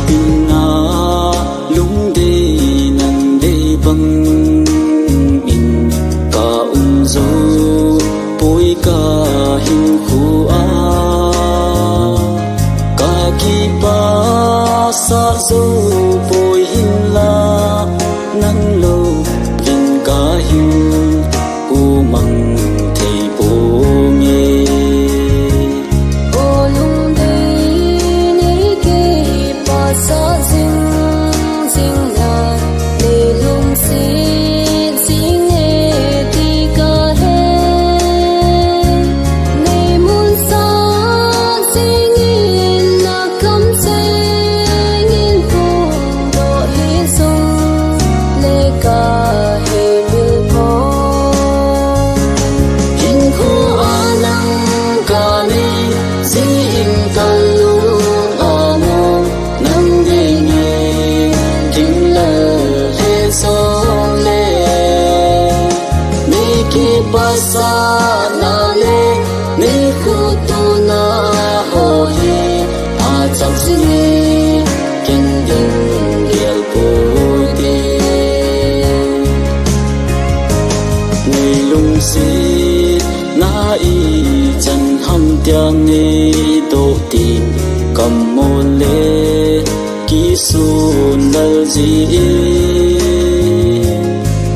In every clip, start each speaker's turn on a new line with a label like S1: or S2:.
S1: kinh na lung đi nang đi băng in cả zo poi cả hình khu a cả ki pa sa zo poi hin la nang lo vin cả hin u mang thei po nghe
S2: ô lung đi ni ki pa sa zing zing na ni lung si zing e ti ka he ni mun sa zing in na kam zing in pu do hi sung le ka he mil po
S1: hin khu anang ka ni zin ka lu a mo nang de nge king la he so le ni ki pa sa na le ni khu tu na ho hi a chang si ni king ding gel po ti ni lung si na y chân hâm tiếng ni độ tin cầm mô lê kỹ su nal gì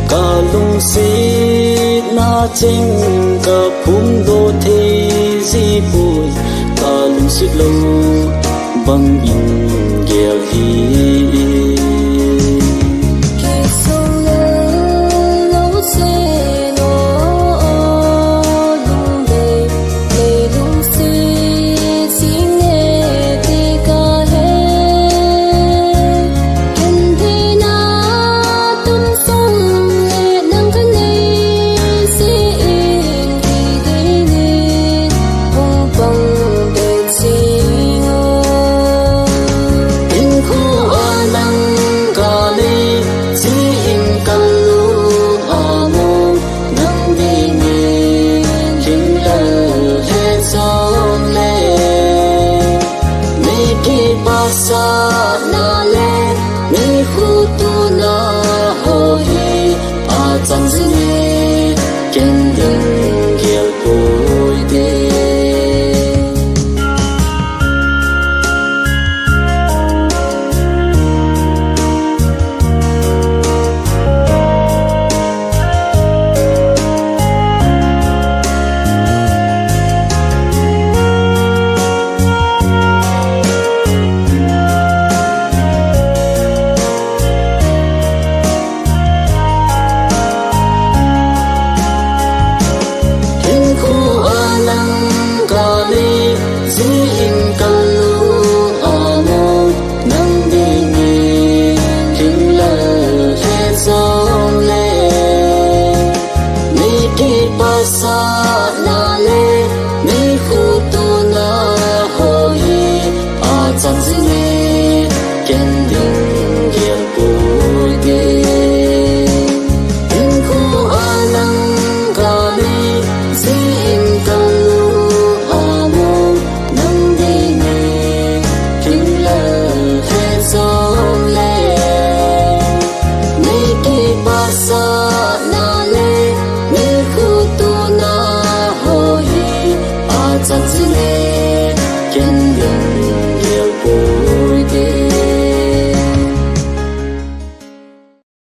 S1: cả lung si na chinh cả phum đô thi gì bùi cả lung si lâu băng in ghel hi
S2: ki sung le lo se no lung de le lung si sing e ti ka he ken thi na tum sung le nang ka nei si in ki de ni hong bang de chi ngo
S1: in khu anang ka ni zin ka lu a mo nang di ni king la he so le ni ki pa sa na le ni khu tu na ho hi a chang zi ni ken ding gel poi de hin khu anang ka ni zin ka lu a mo nang di ni king la he so le ni ki pa sa na le ni khu tu na ho hi a chang zi ni ken ding gel poi de in khu anang ka ni zin ka lu a mo nang di ni king la he so le ni ki pa sa na le ni khu tu na ho hi a chang zi ni